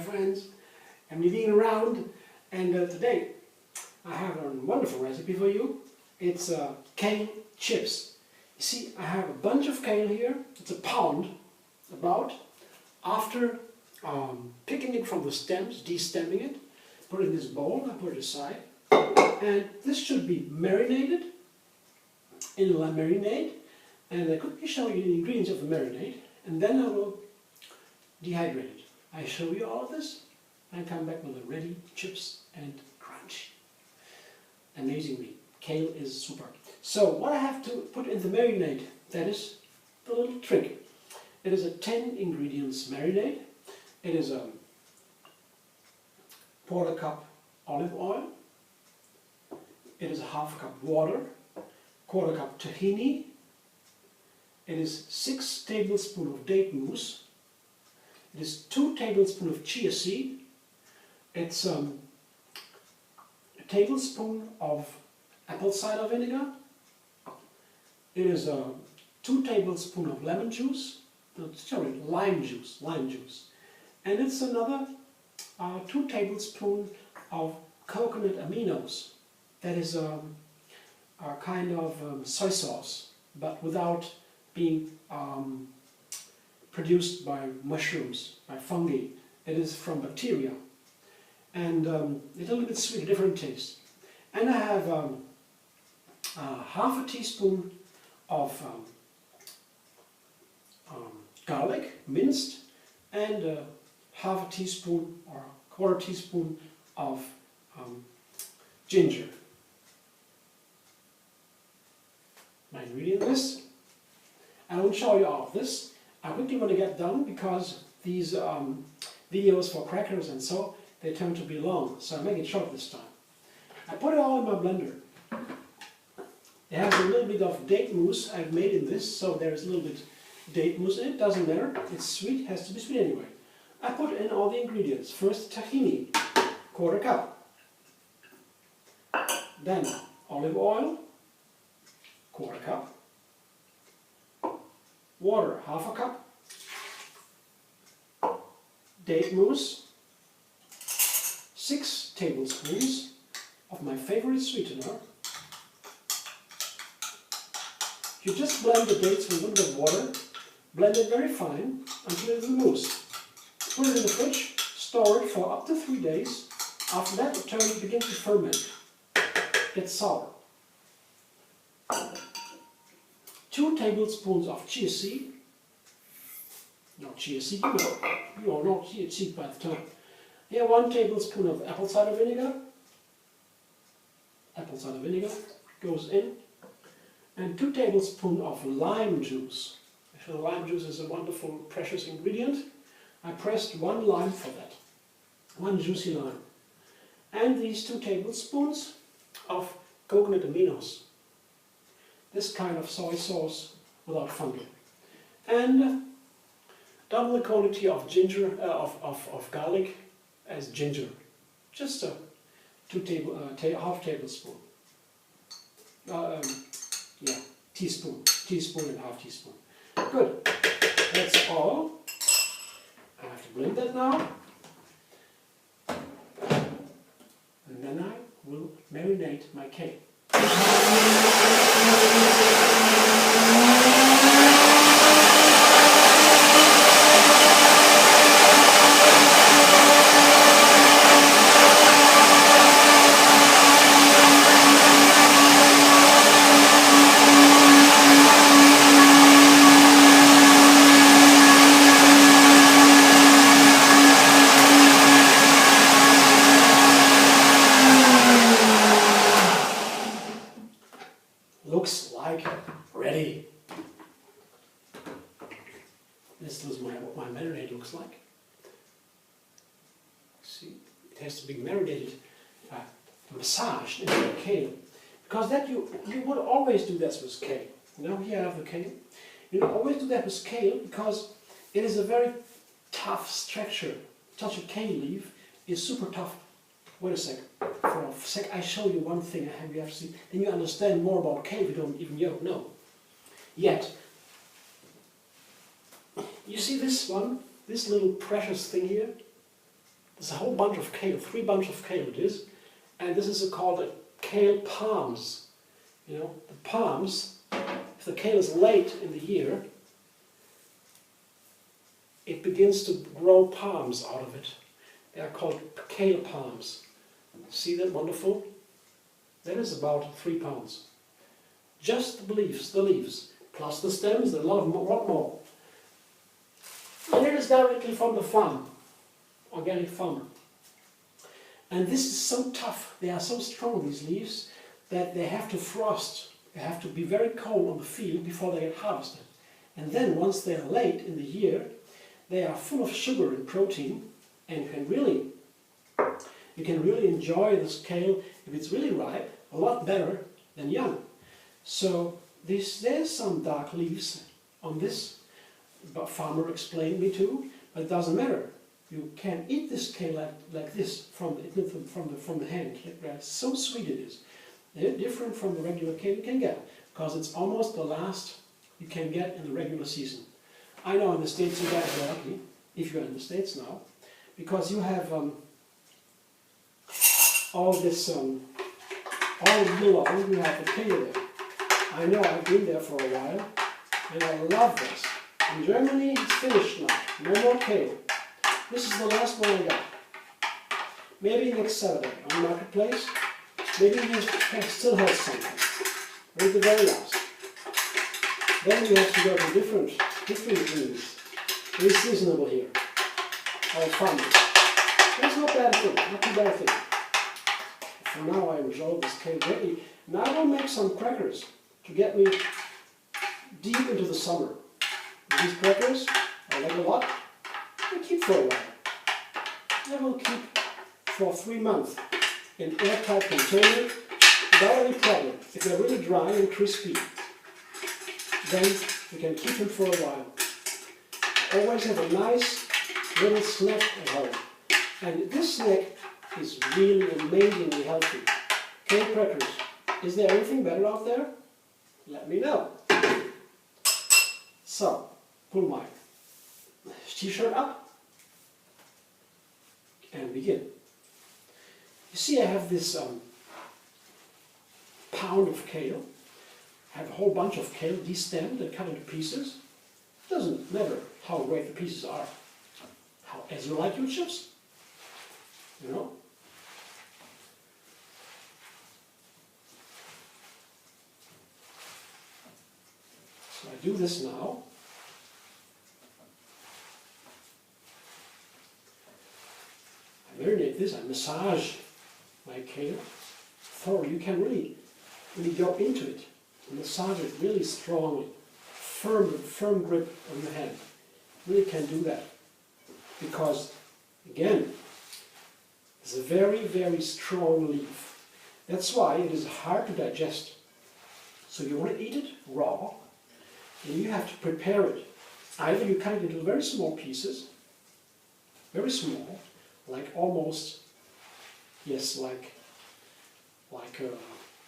friends, I'm being around, and today I have a wonderful recipe for you. It's kale chips. You see, I have a bunch of kale here. It's a pound, about. After picking it from the stems, destemming it, put it in this bowl, I put it aside, and this should be marinated in a marinade, and I quickly show you the ingredients of the marinade, and then I will dehydrate it. I show you all of this, and come back with the ready chips and crunch. Amazingly, kale is super. So what I have to put in the marinade, that is the little trick. It is a 10 ingredients marinade. It is a quarter cup olive oil. It is a half cup water, quarter cup tahini. It is 6 tablespoons of date mousse. It is 2 tablespoons of chia seed. It's a tablespoon of apple cider vinegar. It is 2 tablespoons of lemon juice. Sorry, lime juice. And it's another 2 tablespoons of coconut aminos. That is a kind of soy sauce, but without being produced by mushrooms, by fungi. It is from bacteria. And a little bit sweet, different taste. And I have half a teaspoon of garlic, minced, and half a teaspoon or quarter teaspoon of ginger. My ingredient list. I won't show you all of this. I quickly want to get done because these videos for crackers and so, they tend to be long, so I make it short this time. I put it all in my blender. It has a little bit of date mousse I've made in this, so there's a little bit date mousse in it, doesn't matter. It's sweet, has to be sweet anyway. I put in all the ingredients. First tahini, quarter cup. Then olive oil, quarter cup. Water, half a cup. Date mousse, 6 tablespoons of my favorite sweetener. You just blend the dates with a little bit of water, blend it very fine until it's a mousse. Put it in the fridge, store it for up to 3 days. After that, it begins to ferment, gets sour. 2 tablespoons of chia seed. Not chia seed, you all know chia seed by the time. Here, 1 tablespoon of apple cider vinegar. Apple cider vinegar goes in. And 2 tablespoons of lime juice. Actually, lime juice is a wonderful, precious ingredient. I pressed 1 lime for that. 1 juicy lime. And these 2 tablespoons of coconut aminos. This kind of soy sauce without fungi. And double the quantity of ginger, of garlic as ginger. Just a half tablespoon. Teaspoon and half teaspoon. Good. That's all. I have to blend that now. And then I will marinate my cake. Looks like ready. This is what my marinade looks like. See, it has to be marinated, massaged into the kale. Because that you would always do this with kale. You know, here I have the kale. You always do that with kale because it is a very tough structure. Such a kale leaf is super tough. Wait a sec. For a sec, I show you one thing you have to see. Then you understand more about kale you don't even know yet. You see this one? This little precious thing here? There's a whole bunch of kale, 3 bunches of kale it is, and this is called a kale palms. You know, the palms, if the kale is late in the year, it begins to grow palms out of it. They are called kale palms. See that wonderful? That is about 3 pounds. Just the leaves, plus the stems, a lot more. And it is directly from the farm, organic farmer. And this is so tough, they are so strong, these leaves, that they have to frost. They have to be very cold on the field before they get harvested. And then once they are late in the year, they are full of sugar and protein, and you can really enjoy this kale, if it's really ripe, a lot better than young. So there's some dark leaves on this, but farmer explained me too, but it doesn't matter. You can eat this kale like this from the hand. So sweet it is. They're different from the regular kale you can get, because it's almost the last you can get in the regular season. I know in the States you guys are lucky, if you're in the States now, because you have all this, all year long you have the kale there. I know I've been there for a while, and I love this. In Germany it's finished now, no more kale. This is the last one I got. Maybe next Saturday on the marketplace, maybe he still has something. Or at the very last. Then you have to go to different greens. It's seasonable here. All farmers. That's not bad thing, not too bad thing. For now I enjoy this kale greatly. Now I will make some crackers to get me deep into the summer. These crackers, I like a lot. They keep for a while. They will keep for 3 months in airtight container without any problem. If they're really dry and crispy, then you can keep them for a while. Always have a nice little snack at home. And this snack is really amazingly healthy. Kale crackers. Is there anything better out there? Let me know. So, pull my t-shirt up and begin. You see I have this pound of kale. I have a whole bunch of kale destemmed and cut into pieces. It doesn't matter how great the pieces are. As you like your chips. You know? So I do this now. I marinate this, I massage my kale thoroughly. You can really go into it. Massage it really strongly. Firm grip on your hand. Really can do that. Because, again, it's a very, very strong leaf. That's why it is hard to digest. So you want to eat it raw, and you have to prepare it. Either you cut it into very small pieces, very small, like almost, yes, like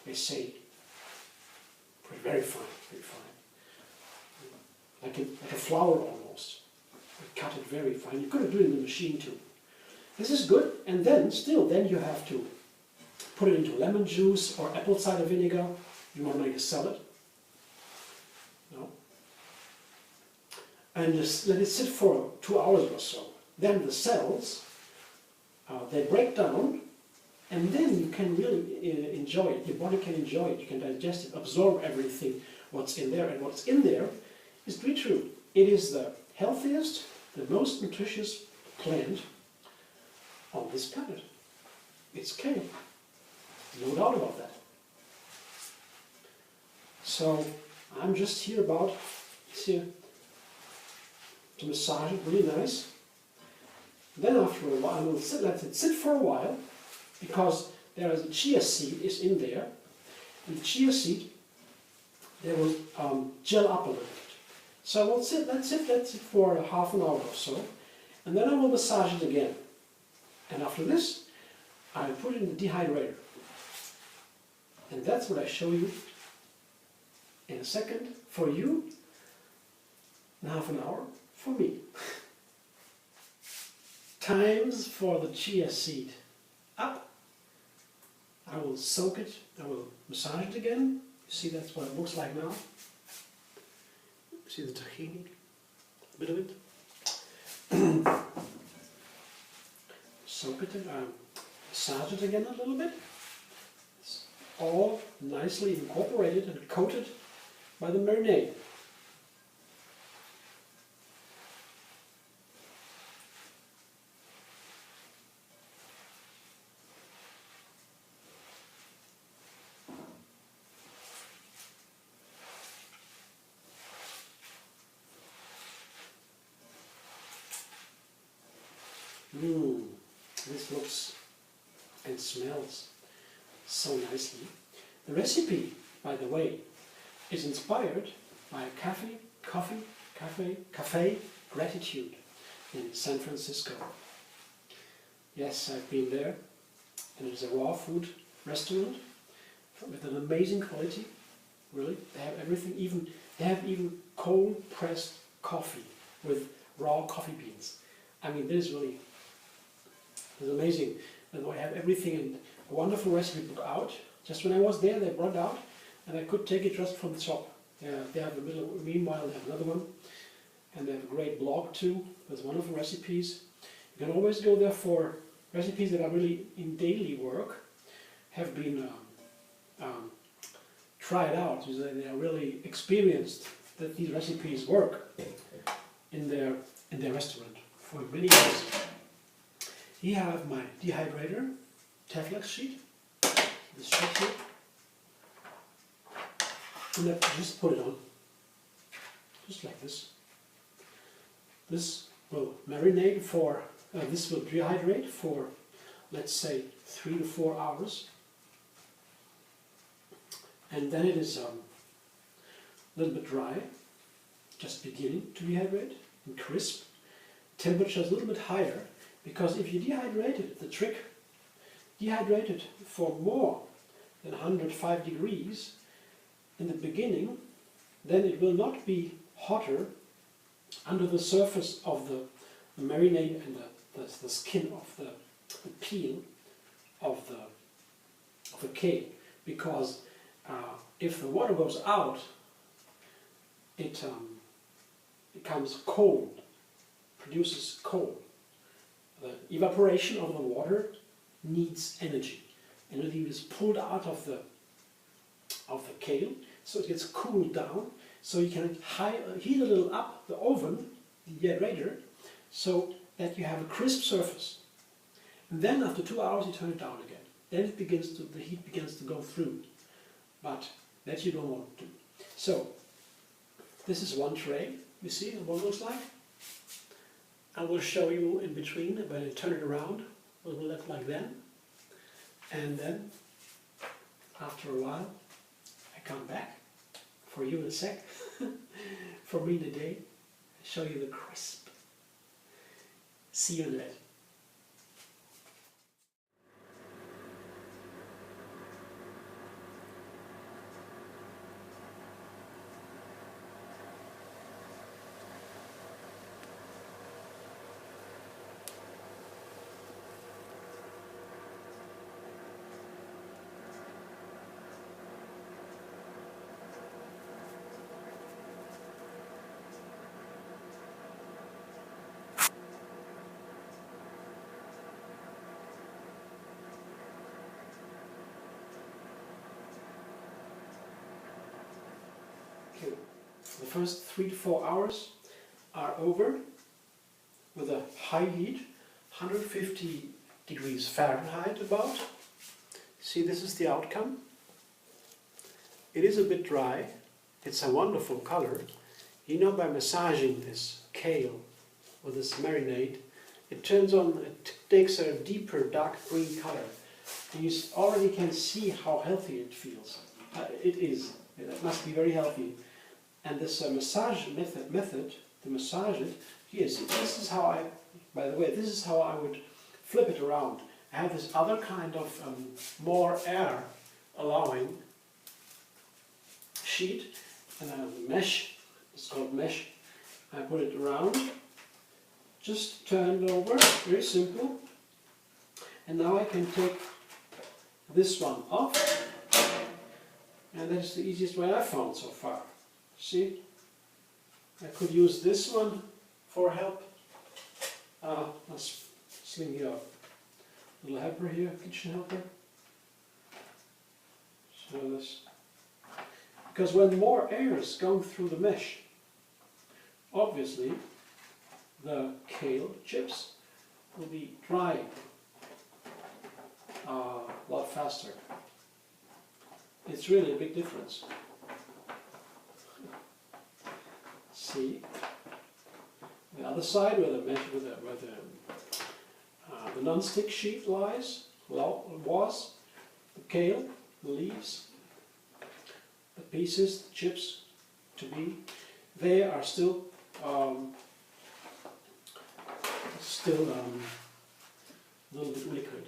they say, very fine, like a flower almost. You cut it very fine. You could do it in the machine too. This is good, and then you have to put it into lemon juice or apple cider vinegar. You want to make a salad. No? And just let it sit for 2 hours or so. Then the cells, they break down, and then you can really enjoy it. Your body can enjoy it. You can digest it, absorb everything, what's in there. And what's in there is really true. It is the healthiest, the most nutritious plant on this planet. It's kale. No doubt about that. So I'm just here to massage it really nice. Then after a while, I will let it sit for a while, because there is a chia seed is in there, and the chia seed, they will gel up a little bit. So I will let it for half an hour or so, and then I will massage it again. And after this, I put it in the dehydrator. And that's what I show you in a second for you, and half an hour for me. times for the chia seed. Up. I will soak it. I will massage it again. You see, that's what it looks like now. See the tahini? A bit of it. Soak it, massage it again a little bit. It's all nicely incorporated and coated by the marinade. This looks and smells so nicely. The recipe, by the way, is inspired by a cafe Gratitude in San Francisco. Yes, I've been there, and it's a raw food restaurant with an amazing quality. Really, they have everything. They have even cold pressed coffee with raw coffee beans. I mean, this really is amazing. And I have everything in a wonderful recipe book out. Just when I was there, they brought it out, and I could take it just from the top. They have meanwhile, they have another one, and they have a great blog too with wonderful recipes. You can always go there for recipes that are really in daily work, have been tried out. So they are really experienced that these recipes work in their restaurant for many years. Here I have my dehydrator, Teflon sheet, this sheet here, and I just put it on, just like this. This will marinate for, this will dehydrate for, let's say, 3 to 4 hours, and then it is a little bit dry, just beginning to dehydrate and crisp. Temperature is a little bit higher, because if you dehydrate it, the trick, dehydrate it for more than 105 degrees in the beginning, then it will not be hotter under the surface of the marinade and the skin of the peel of the kale, because if the water goes out, it becomes cold, produces cold. The evaporation of the water needs energy. Energy is pulled out of the kale, so it gets cooled down. So you can heat a little up the oven, the dehydrator, so that you have a crisp surface. And then after 2 hours you turn it down again. Then the heat begins to go through. But that you don't want to do. So this is one tray. You see what it looks like? I will show you in between when I turn it around what it will look like then. And then after a while I come back for you in a sec, for me in a day, show you the crisp. See you in a bit. Okay. The first 3 to 4 hours are over with a high heat, 150 degrees Fahrenheit about. See, this is the outcome. It is a bit dry. It's a wonderful color. You know, by massaging this kale or this marinade, it turns on, it takes a deeper dark green color. And you already can see how healthy it feels. It must be very healthy. And this massage method to massage it, yes, this is how by the way, this is how I would flip it around. I have this other kind of more air allowing sheet, and I have a mesh, it's called mesh. I put it around, just turn it over, very simple. And now I can take this one off, and that's the easiest way I've found so far. See? I could use this one for help. Let's sling you a little helper here, kitchen helper. So this, because when more air is going through the mesh, obviously the kale chips will be drying a lot faster. It's really a big difference. See, the other side where the mesh, where the non-stick sheet lies, was the kale, the leaves, the pieces, the chips to be. They are still a little bit liquid,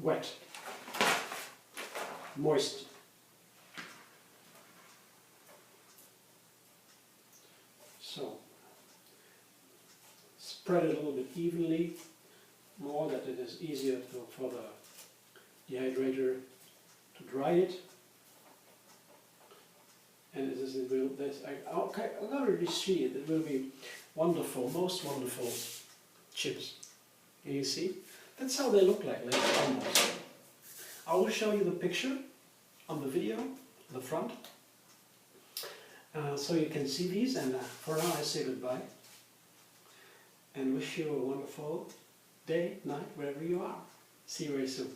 wet, moist. So spread it a little bit evenly, more that it is easier for the dehydrator to dry it. And it will, okay, I already see it. It will be wonderful, most wonderful chips. Can you see? That's how they look like later on. I will show you the picture on the video, the front, so you can see these. And for now, I say goodbye and wish you a wonderful day, night, wherever you are. See you very soon.